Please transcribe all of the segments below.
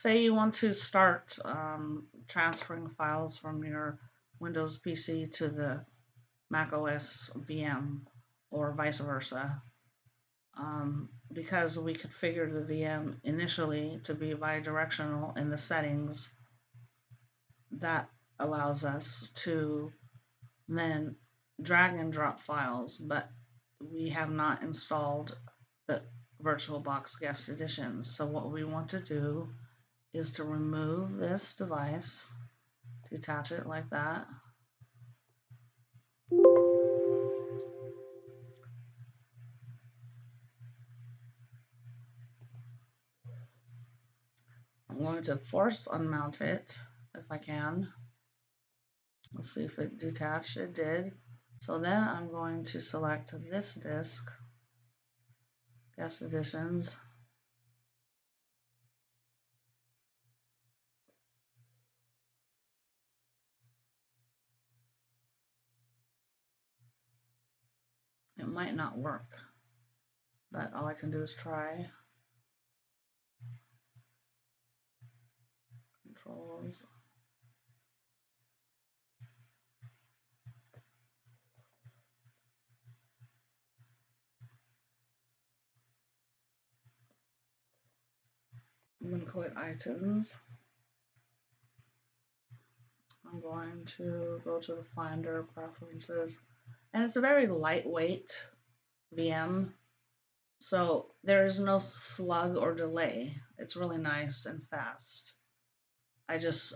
say you want to start transferring files from your Windows PC to the macOS VM or vice versa. Because we configured the VM initially to be bidirectional in the settings, that allows us to then drag and drop files, but we have not installed the VirtualBox guest editions. So what we want to do is to remove this device, detach it like that. I'm going to force unmount it if I can. Let's see if it detached. It did. So then I'm going to select this disk, guest editions. It might not work, but all I can do is try. Controls. I'm going to quit iTunes. I'm going to go to the Finder Preferences, and it's a very lightweight VM, so there is no slug or delay. It's really nice and fast. I just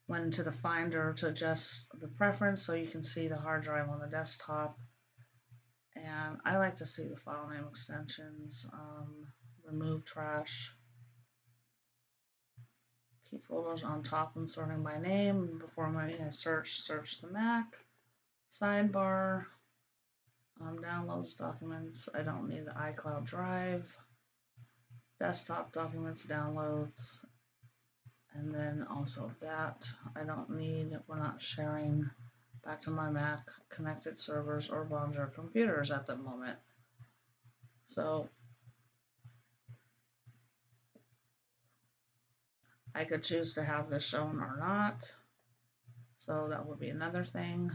went into the Finder to adjust the preference so you can see the hard drive on the desktop, and I like to see the file name extensions, remove trash, keep folders on top and sorting by name. Before making a search the Mac. Sidebar, downloads documents. I don't need the iCloud drive. Desktop documents, downloads, and then also that I don't need. We're not sharing back to my Mac connected servers or Bonjour computers at the moment. So I could choose to have this shown or not. So that would be another thing.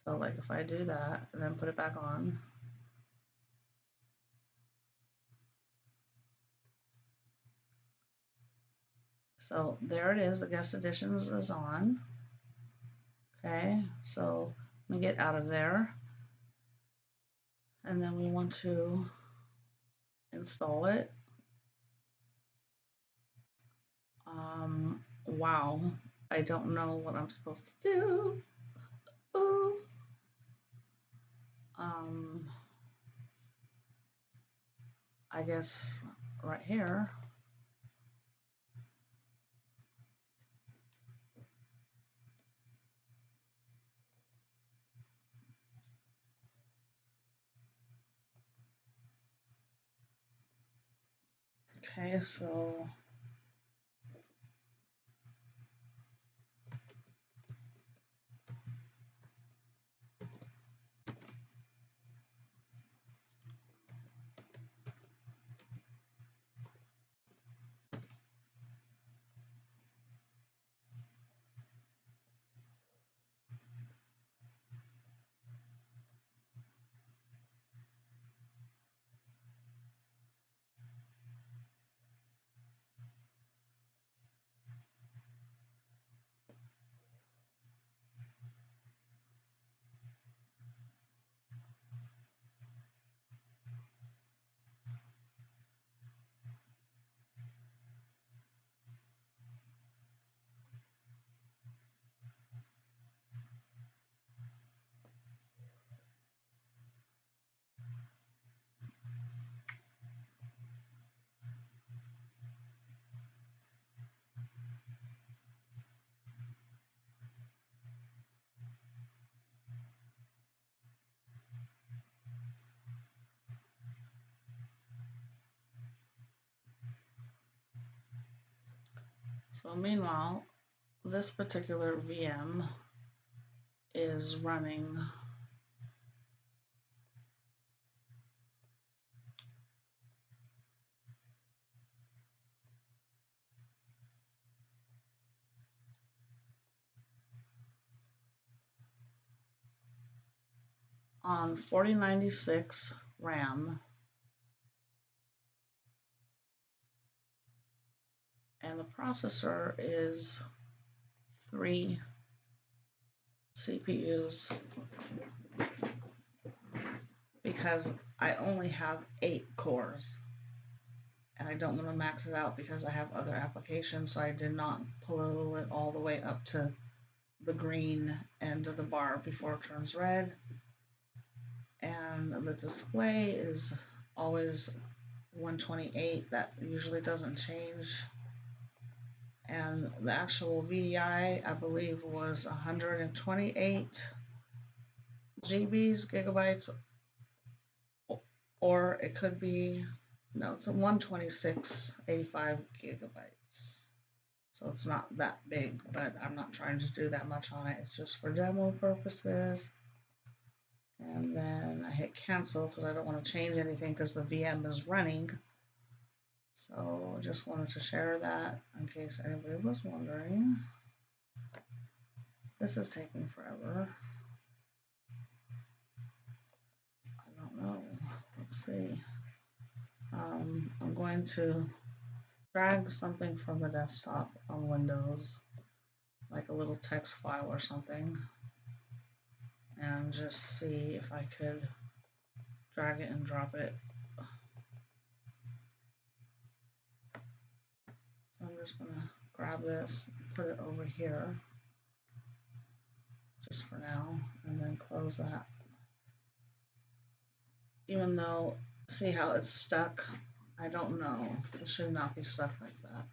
So like if I do that and then put it back on, so there it is, the guest editions is on. Okay, so let me get out of there. And then we want to install it. Wow, I don't know what I'm supposed to do. Ooh. I guess right here. Okay, so meanwhile, this particular VM is running on 4096 RAM, and the processor is 3 CPUs because I only have 8 cores. And I don't want to max it out because I have other applications, so I did not pull it all the way up to the green end of the bar before it turns red. And the display is always 128. That usually doesn't change. And the actual VDI, I believe, was 128 gigabytes, or it could be, no, it's a 126.85 gigabytes. So it's not that big, but I'm not trying to do that much on it. It's just for demo purposes. And then I hit cancel because I don't want to change anything because the VM is running. So I just wanted to share that in case anybody was wondering. This is taking forever. I don't know. Let's see. I'm going to drag something from the desktop on Windows, like a little text file or something, and just see if I could drag it and drop it. So I'm just going to grab this, put it over here, just for now, and then close that. Even though, see how it's stuck? I don't know. It should not be stuck like that.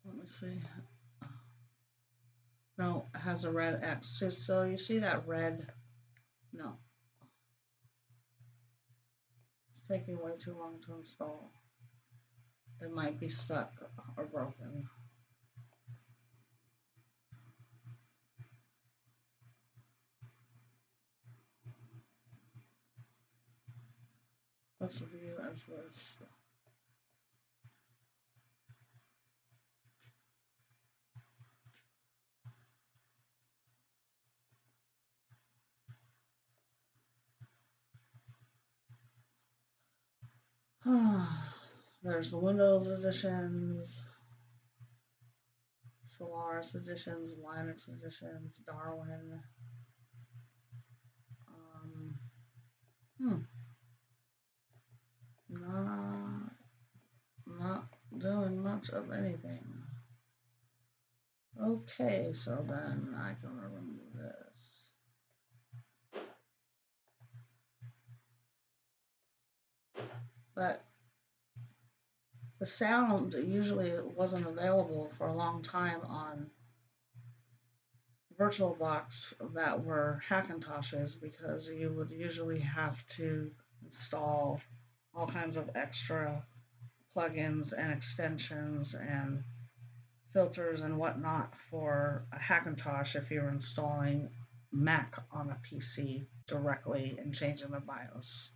Let me see. No, it has a red X. So you see that red? No. It's taking way too long to install. It might be stuck or broken. Let's view as this. There's the Windows editions, Solaris editions, Linux editions, Darwin. Not doing much of anything. Okay, so then I can remove this. But the sound usually wasn't available for a long time on Virtualbox that were Hackintoshes because you would usually have to install all kinds of extra plugins and extensions and filters and whatnot for a Hackintosh if you're installing Mac on a PC directly and changing the BIOS.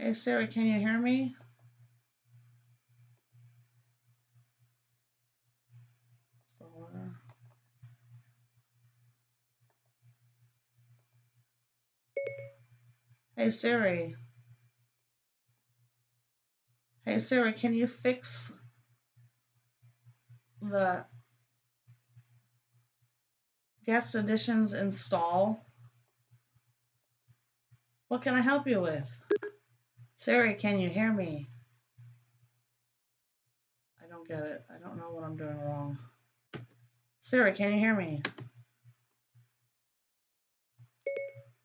Hey Siri, can you hear me? Hey Siri. Hey Siri, can you fix the guest editions install? What can I help you with? Siri, can you hear me? I don't get it. I don't know what I'm doing wrong. Siri, can you hear me?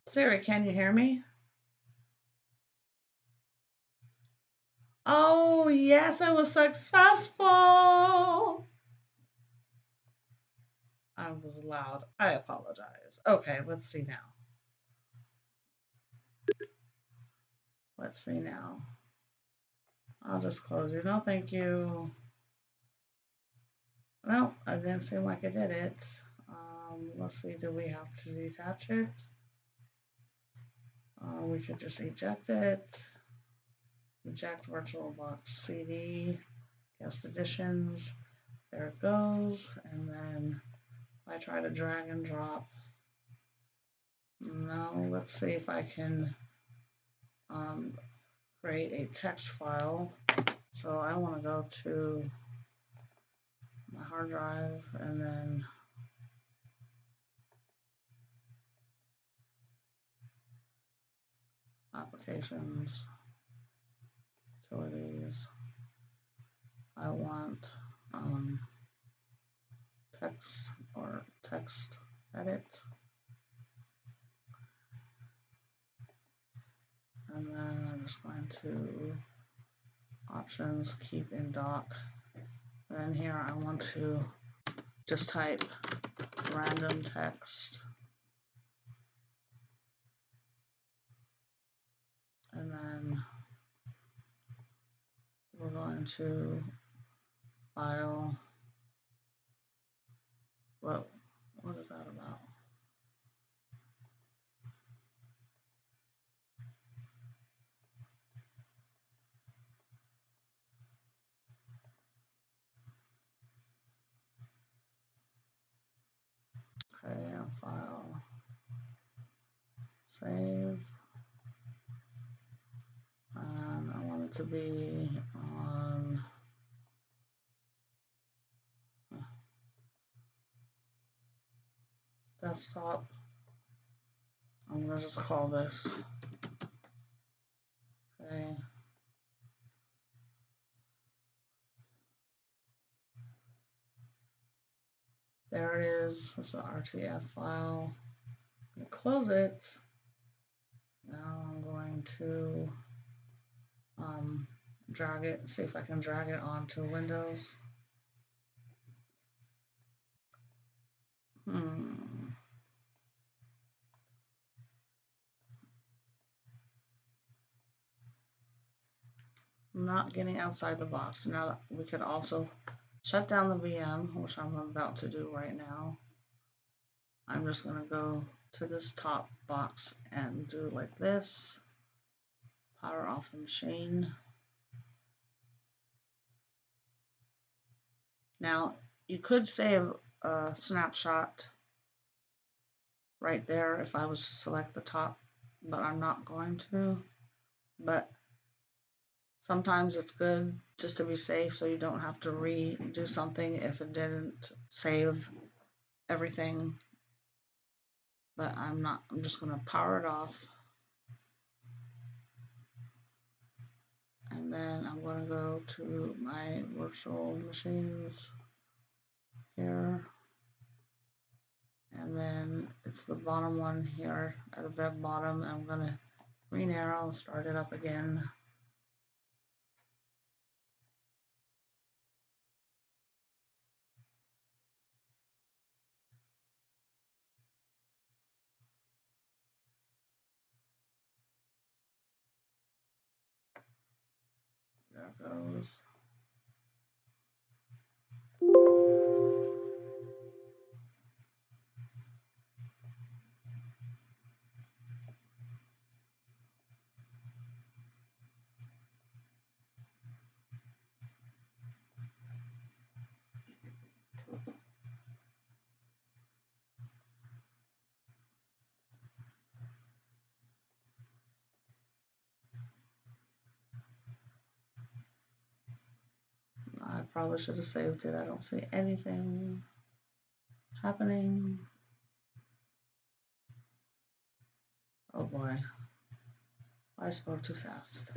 Siri, can you hear me? Oh, yes, I was successful. I was loud. I apologize. Okay, let's see now. Let's see now. I'll just close you. No, thank you. No, it didn't seem like it did it. Let's see, do we have to detach it? We could just eject it. Eject VirtualBox CD, guest editions. There it goes. And then I try to drag and drop. No, let's see if I can create a text file. So I want to go to my hard drive and then applications, utilities. I want text or text edit. And then I'm just going to options, keep in dock. And then here I want to just type random text. And then we're going to file. What is that about? Okay, file, save, and I want it to be on desktop. I'm gonna just call this. Okay. There it is. It's an RTF file. I'm gonna close it. Now I'm going to drag it, see if I can drag it onto Windows. I'm not getting outside the box. Now we could also shut down the VM, which I'm about to do right now. I'm just going to go to this top box and do like this. Power off the machine. Now you could save a snapshot right there if I was to select the top, but I'm not going to. But sometimes it's good just to be safe so you don't have to redo something if it didn't save everything. But I'm just going to power it off. And then I'm going to go to my virtual machines here. And then it's the bottom one here at the very bottom. I'm going to green arrow, start it up again. There it goes. I probably should have saved it. I don't see anything happening. Oh boy. I spoke too fast.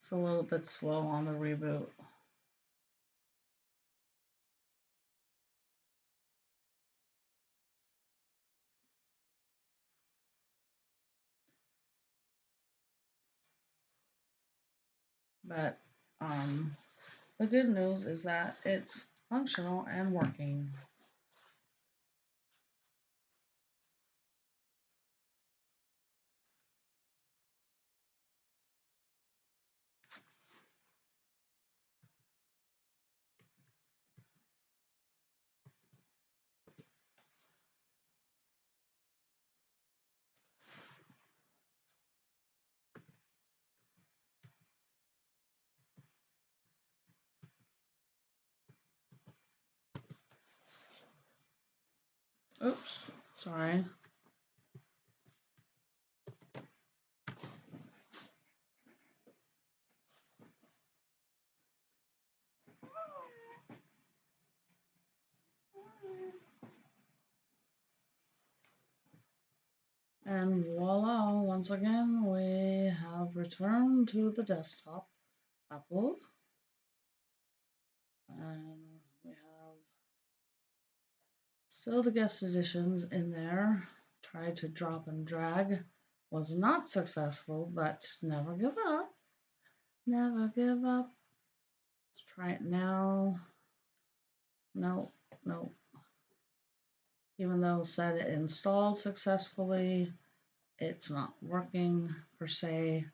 It's a little bit slow on the reboot. But um, the good news is that it's functional and working. Oops, sorry. And voila, once again, we have returned to the desktop upload. And we have still the guest editions in there. Tried to drop and drag. Was not successful, but never give up. Never give up. Let's try it now. No, no. Even though it said it installed successfully, it's not working per se.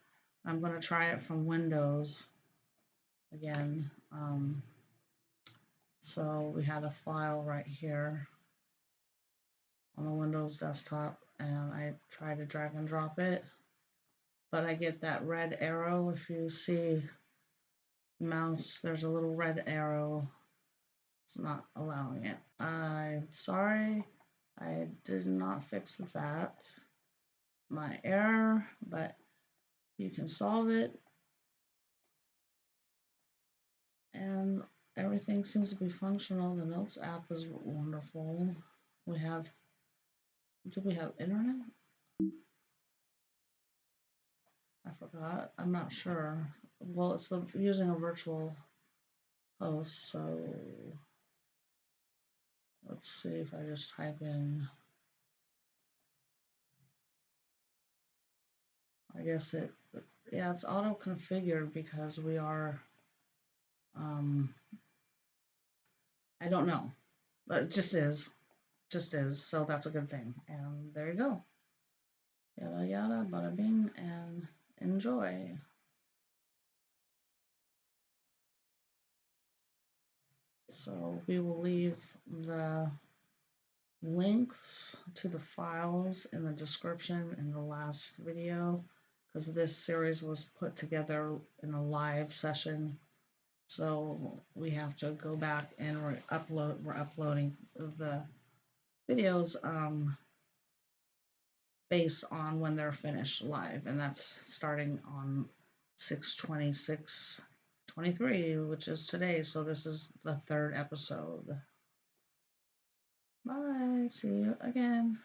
I'm going to try it from Windows again. So we had a file right here on the Windows desktop, and I try to drag and drop it, but I get that red arrow. If you see mouse, there's a little red arrow. It's not allowing it. I'm sorry, I did not fix that. My error, but you can solve it, and everything seems to be functional. The Notes app is wonderful. We have, do we have internet? I forgot. I'm not sure. Well, it's using a virtual host, so let's see if I just type in. I guess yeah, it's auto configured because we are, um, I don't know, but it just is, so that's a good thing. And there you go. Yada yada, bada bing, and enjoy. So we will leave the links to the files in the description in the last video, because this series was put together in a live session. So we have to go back and we're uploading the videos based on when they're finished live, and that's starting on 6/26/23, which is today. So this is the third episode. Bye. See you again.